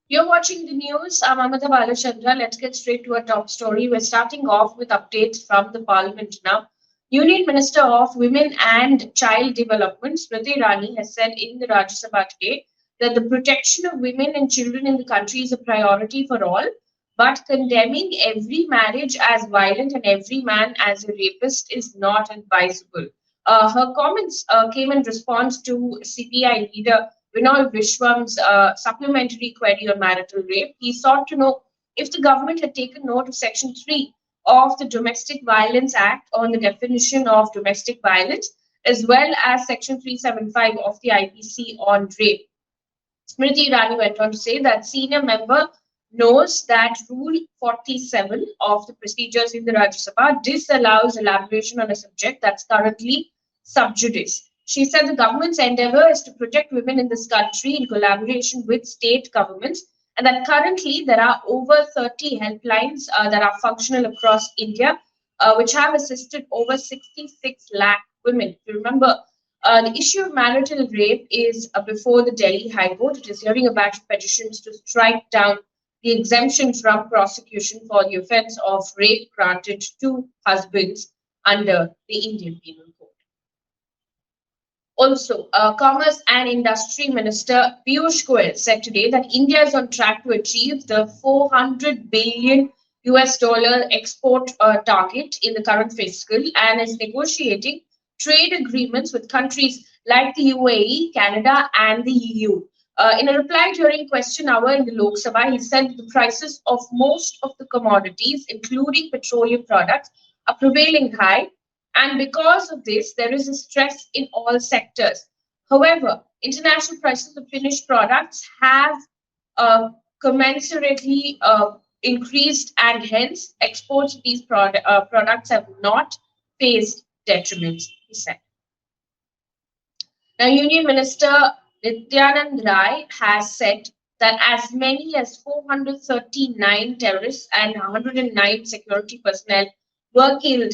You're watching the news. I'm Amita Balachandra. Let's get straight to our top story. We're starting off with updates from the Parliament now. Union Minister of Women and Child Development, Smriti Irani, has said in the Rajya Sabha today that the protection of women and children in the country is a priority for all, but condemning every marriage as violent and every man as a rapist is not advisable. Her comments came in response to CPI leader Vinod Vishwam's supplementary query on marital rape. He sought to know if the government had taken note of Section 3 of the Domestic Violence Act on the definition of domestic violence, as well as Section 375 of the IPC on rape. Smriti Irani went on to say that senior member knows that Rule 47 of the procedures in the Rajya Sabha disallows elaboration on a subject that's currently sub judice. She said the government's endeavor is to protect women in this country in collaboration with state governments, and that currently there are over 30 helplines that are functional across India, which have assisted over 66 lakh women. If you remember, the issue of marital rape is before the Delhi High Court. It is hearing a batch of petitions to strike down the exemption from prosecution for the offence of rape granted to husbands under the Indian Penal Code. Also, Commerce and Industry Minister Piyush Goyal said today that India is on track to achieve the 400 billion US dollar export target in the current fiscal and is negotiating trade agreements with countries like the UAE, Canada, and the EU. In a reply during question hour in the Lok Sabha, he said the prices of most of the commodities, including petroleum products, are prevailing high, and because of this, there is a stress in all sectors. However, international prices of finished products have commensurately increased, and hence exports of these products have not faced detriments, he said. Now, Union Minister Nityanand Rai has said that as many as 439 terrorists and 109 security personnel were killed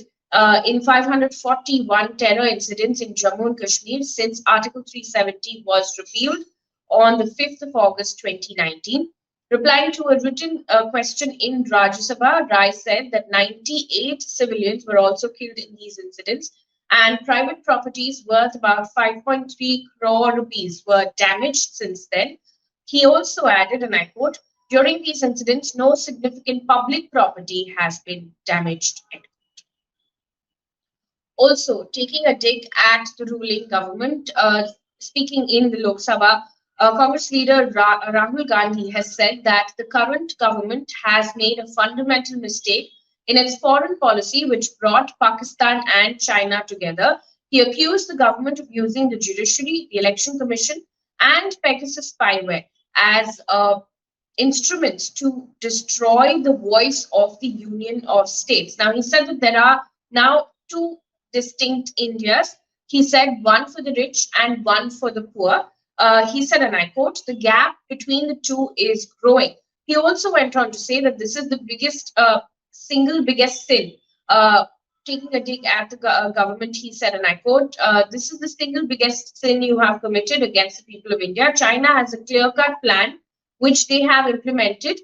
in 541 terror incidents in Jammu and Kashmir since Article 370 was repealed on the 5th of August 2019. Replying to a written question in Rajya Sabha, Rai said that 98 civilians were also killed in these incidents, and private properties worth about 5.3 crore rupees were damaged since then. He also added, and I quote, during these incidents, no significant public property has been damaged. Also, taking a dig at the ruling government, speaking in the Lok Sabha, Congress leader Rahul Gandhi has said that the current government has made a fundamental mistake in its foreign policy, which brought Pakistan and China together. He accused the government of using the judiciary, the election commission, and Pegasus spyware as instruments to destroy the voice of the Union of States. Now, he said that there are now two distinct Indias. He said one for the rich and one for the poor. He said, and I quote, the gap between the two is growing. He also went on to say that this is the single biggest sin. Taking a dig at the government, he said, and I quote, this is the single biggest sin you have committed against the people of India. China has a clear-cut plan, which they have implemented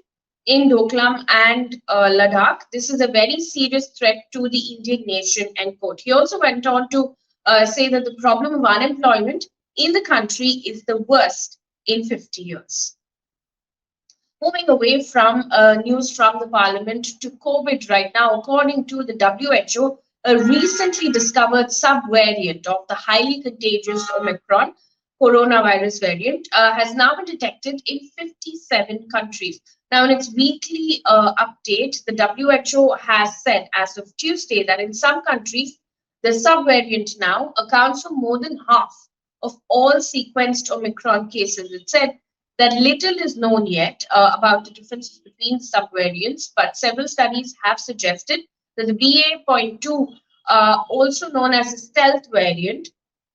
in Doklam and Ladakh. This is a very serious threat to the Indian nation, end quote. He also went on to say that the problem of unemployment in the country is the worst in 50 years. Moving away from news from the parliament to COVID right now, according to the WHO, a recently discovered subvariant of the highly contagious Omicron coronavirus variant has now been detected in 57 countries. Now, in its weekly update, the WHO has said as of Tuesday that in some countries, the subvariant now accounts for more than half of all sequenced Omicron cases. It said that little is known yet about the differences between subvariants, but several studies have suggested that the BA.2, also known as a stealth variant,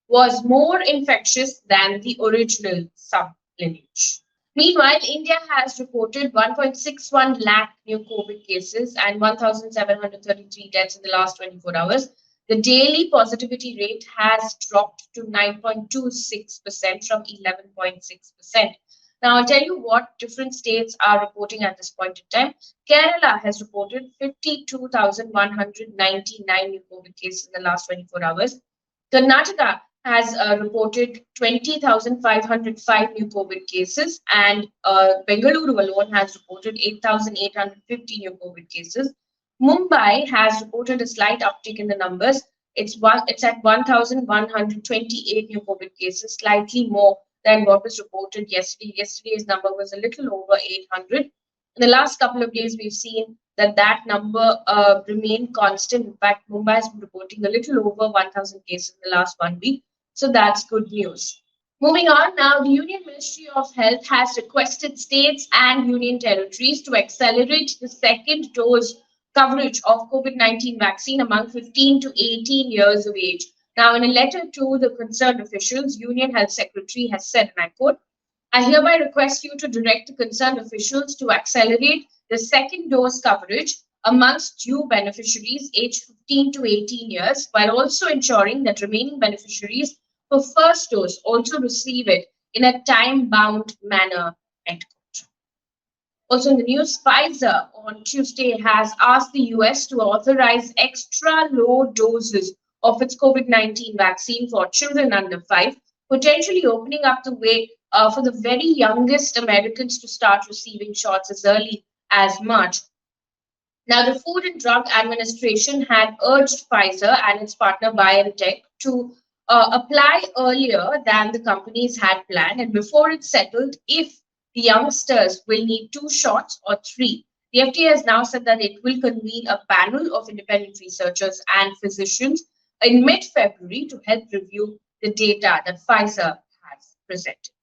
was more infectious than the original sublineage. Meanwhile, India has reported 1.61 lakh new COVID cases and 1,733 deaths in the last 24 hours. The daily positivity rate has dropped to 9.26% from 11.6%. Now, I'll tell you what different states are reporting at this point in time. Kerala has reported 52,199 new COVID cases in the last 24 hours. Karnataka has reported 20,505 new COVID cases, and Bengaluru alone has reported 8,850 new COVID cases. Mumbai has reported a slight uptick in the numbers. It's at 1,128 new COVID cases, slightly more than what was reported yesterday. Yesterday's number was a little over 800. In the last couple of days, we've seen that number remained constant. In fact, Mumbai has been reporting a little over 1,000 cases in the last 1 week. So that's good news. Moving on now, the Union Ministry of Health has requested states and union territories to accelerate the second dose coverage of COVID-19 vaccine among 15 to 18 years of age. Now, in a letter to the concerned officials, Union Health Secretary has said, and I quote, I hereby request you to direct the concerned officials to accelerate the second dose coverage amongst due beneficiaries aged 15 to 18 years, while also ensuring that remaining beneficiaries for first dose also receive it in a time-bound manner. End quote. Also in the news, Pfizer on Tuesday has asked the US to authorize extra low doses of its COVID-19 vaccine for children under 5, potentially opening up the way for the very youngest Americans to start receiving shots as early as March. Now, the Food and Drug Administration had urged Pfizer and its partner BioNTech to apply earlier than the companies had planned, and before it settled if the youngsters will need 2 shots or 3. The FDA has now said that it will convene a panel of independent researchers and physicians in mid-February to help review the data that Pfizer has presented.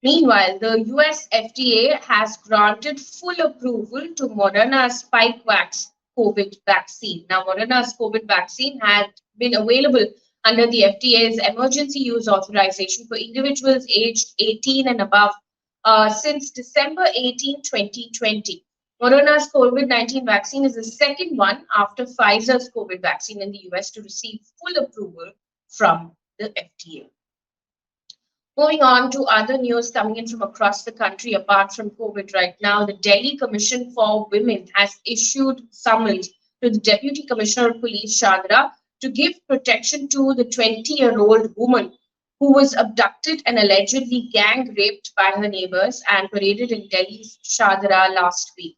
Meanwhile, the US FDA has granted full approval to Moderna's Spikevax COVID vaccine. Now, Moderna's COVID vaccine had been available under the FDA's emergency use authorization for individuals aged 18 and above since December 18, 2020. Moderna's COVID-19 vaccine is the second one after Pfizer's COVID vaccine in the US to receive full approval from the FDA. Moving on to other news coming in from across the country, apart from COVID right now, the Delhi Commission for Women has issued summons to the Deputy Commissioner of Police, Shahdara, to give protection to the 20-year-old woman who was abducted and allegedly gang raped by her neighbors and paraded in Delhi's Shahdara last week.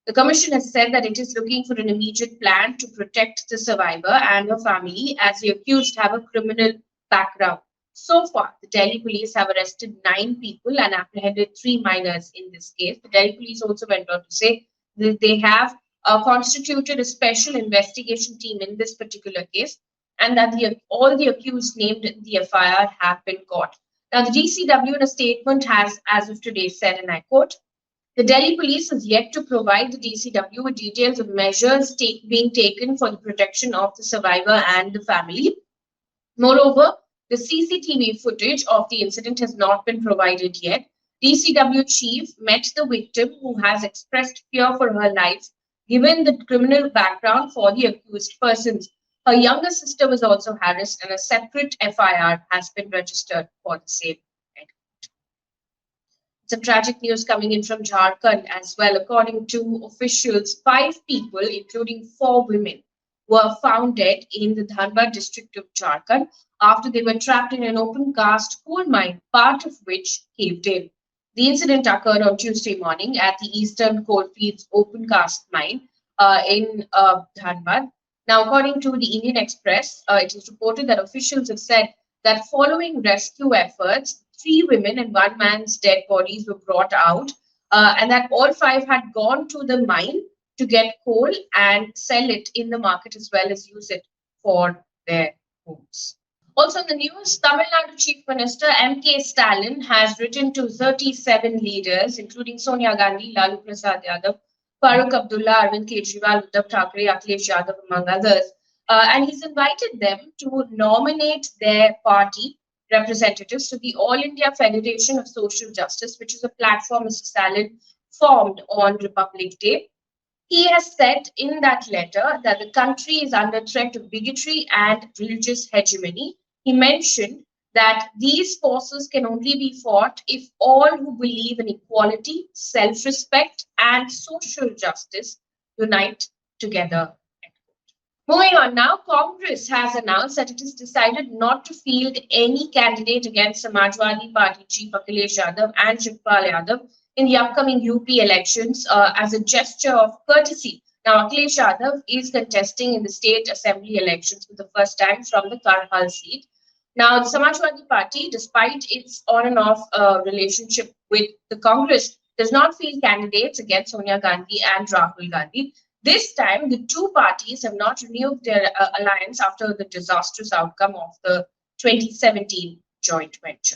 The Commission has said that it is looking for an immediate plan to protect the survivor and her family, as the accused have a criminal background. So far, the Delhi police have arrested 9 people and apprehended 3 minors in this case. The Delhi police also went on to say that they have constituted a special investigation team in this particular case, and that all the accused named in the FIR have been caught. Now, the DCW in a statement has, as of today, said, and I quote, the Delhi police has yet to provide the DCW with details of measures being taken for the protection of the survivor and the family. Moreover, the CCTV footage of the incident has not been provided yet. DCW chief met the victim, who has expressed fear for her life, given the criminal background for the accused persons. Her younger sister was also harassed, and a separate FIR has been registered for the same. Some tragic news coming in from Jharkhand as well. According to officials, 5 people, including 4 women, were found dead in the Dhanbad district of Jharkhand after they were trapped in an open cast coal mine, part of which caved in. The incident occurred on Tuesday morning at the Eastern Coalfields open cast mine in Dhanbad. Now, according to the Indian Express, it is reported that officials have said that following rescue efforts, 3 women and 1 man's dead bodies were brought out, and that all 5 had gone to the mine to get coal and sell it in the market, as well as use it for their homes. Also in the news, Tamil Nadu Chief Minister M.K. Stalin has written to 37 leaders, including Sonia Gandhi, Lalu Prasad Yadav, Farooq Abdullah, Arvind Kejriwal, Uddhav Thackeray, Akhilesh Yadav, among others, and he's invited them to nominate their party representatives to the All India Federation of Social Justice, which is a platform Mr. Stalin formed on Republic Day. He has said in that letter that the country is under threat of bigotry and religious hegemony. He mentioned that these forces can only be fought if all who believe in equality, self-respect, and social justice unite together. Moving on now, Congress has announced that it has decided not to field any candidate against Samajwadi Party Chief Akhilesh Yadav and Shivpal Yadav in the upcoming UP elections as a gesture of courtesy. Now, Akhilesh Yadav is contesting in the state assembly elections for the first time from the Karhal seat. Now, the Samajwadi Party, despite its on and off relationship with the Congress, does not field candidates against Sonia Gandhi and Rahul Gandhi. This time, the two parties have not renewed their alliance after the disastrous outcome of the 2017 joint venture.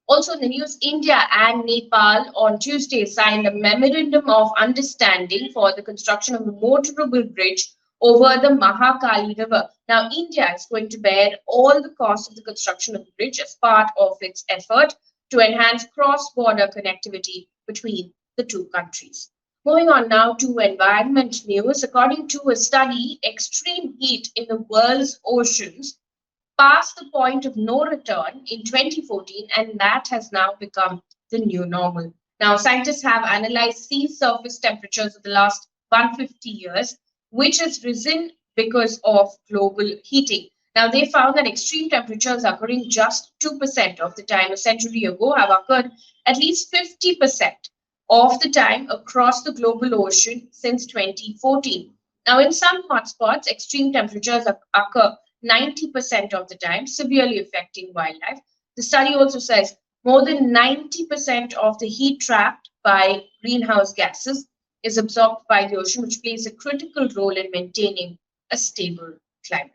Also in the news, India and Nepal on Tuesday signed a memorandum of understanding for the construction of a motorable bridge over the Mahakali River. Now, India is going to bear all the cost of the construction of the bridge as part of its effort to enhance cross-border connectivity between the two countries. Moving on now to environment news. According to a study, extreme heat in the world's oceans passed the point of no return in 2014, and that has now become the new normal. Now, scientists have analyzed sea surface temperatures of the last 150 years, which has risen because of global heating. Now, they found that extreme temperatures occurring just 2% of the time a century ago have occurred at least 50% of the time across the global ocean since 2014. Now, in some hotspots, extreme temperatures occur 90% of the time, severely affecting wildlife. The study also says more than 90% of the heat trapped by greenhouse gases is absorbed by the ocean, which plays a critical role in maintaining a stable climate.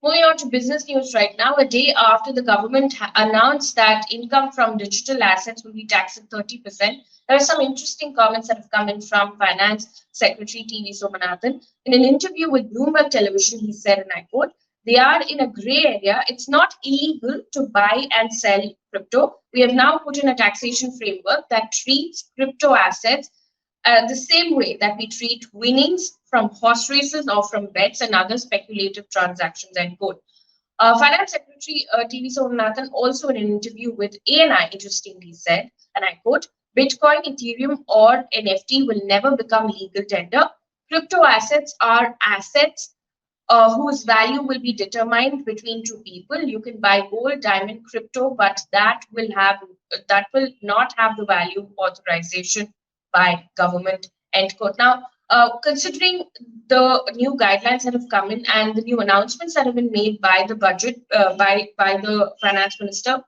Moving on to business news right now, a day after the government announced that income from digital assets will be taxed at 30%, there are some interesting comments that have come in from Finance Secretary T.V. Somanathan. In an interview with Bloomberg Television, he said, and I quote, "They are in a gray area. It's not illegal to buy and sell crypto. We have now put in a taxation framework that treats crypto assets the same way that we treat winnings from horse races or from bets and other speculative transactions," end quote. Finance Secretary T.V. Somanathan also in an interview with ANI interestingly said, and I quote, "Bitcoin, Ethereum or NFT will never become legal tender. Crypto assets are assets whose value will be determined between two people. You can buy gold, diamond, crypto, but that will not have the value authorization by government," end quote. Now, considering the new guidelines that have come in and the new announcements that have been made by the budget by the finance minister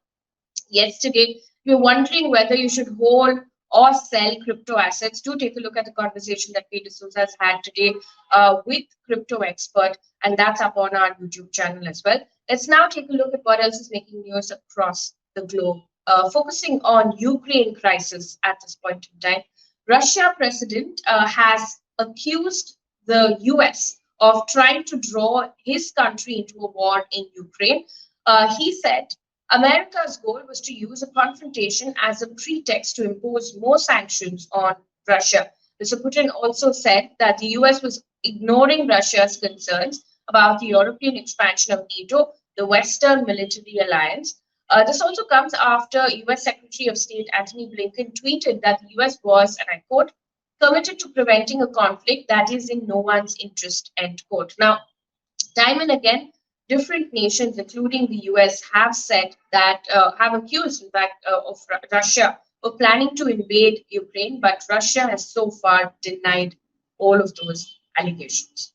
yesterday, you're wondering whether you should hold or sell crypto assets. Do take a look at the conversation that Peter Souza has had today with crypto expert, and that's up on our YouTube channel as well. Let's now take a look at what else is making news across the globe. Focusing on Ukraine crisis at this point in time, Russia president has accused the US of trying to draw his country into a war in Ukraine. He said America's goal was to use a confrontation as a pretext to impose more sanctions on Russia. Mr. Putin also said that the US was ignoring Russia's concerns about the European expansion of NATO, the Western military alliance. This also comes after US Secretary of State Antony Blinken tweeted that the US was, and I quote, "committed to preventing a conflict that is in no one's interest," end quote. Now, time and again, different nations, including the US, have said that, have accused, in fact, of Russia of planning to invade Ukraine, but Russia has so far denied all of those allegations.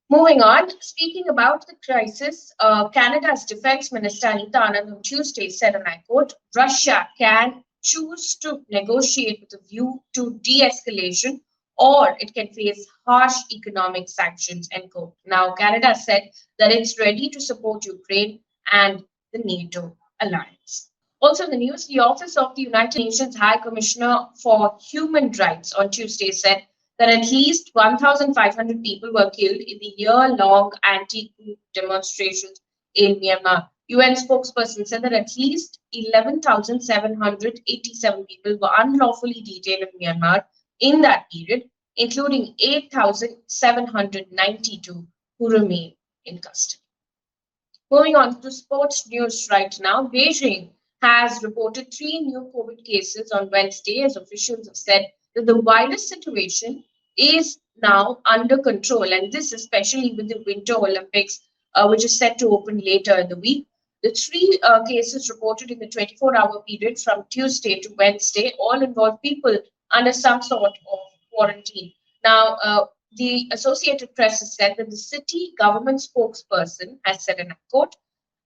Moving on, speaking about the crisis, Canada's Defense Minister Anita Anand on Tuesday said, and I quote, "Russia can choose to negotiate with a view to de-escalation, or it can face harsh economic sanctions," end quote. Now, Canada said that it's ready to support Ukraine and the NATO alliance. Also in the news, the Office of the United Nations High Commissioner for Human Rights on Tuesday said that at least 1,500 people were killed in the year-long anti-coup demonstrations in Myanmar. UN spokesperson said that at least 11,787 people were unlawfully detained in Myanmar in that period, including 8,792 who remain in custody. Moving on to sports news right now, Beijing has reported 3 new COVID cases on Wednesday, as officials have said that the virus situation is now under control, and this especially with the Winter Olympics, which is set to open later in the week. The three cases reported in the 24-hour period from Tuesday to Wednesday all involve people under some sort of quarantine. Now, the Associated Press has said that the city government spokesperson has said, and I quote,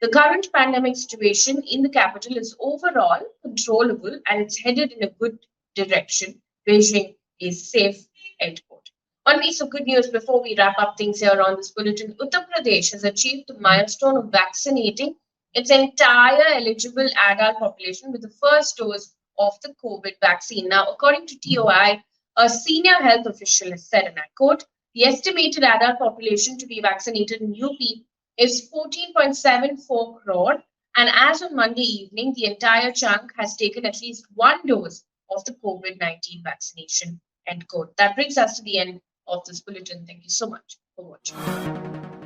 the current pandemic situation in the capital is overall controllable and it's headed in a good direction. Beijing is safe, end quote. One piece of good news before we wrap up things here on this bulletin. Uttar Pradesh has achieved the milestone of vaccinating its entire eligible adult population with the first dose of the COVID vaccine. Now, according to TOI, a senior health official has said, and I quote, the estimated adult population to be vaccinated in UP is 14.74 crore. And as of Monday evening, the entire chunk has taken at least one dose of the COVID-19 vaccination. End quote. That brings us to the end of this bulletin. Thank you so much for watching.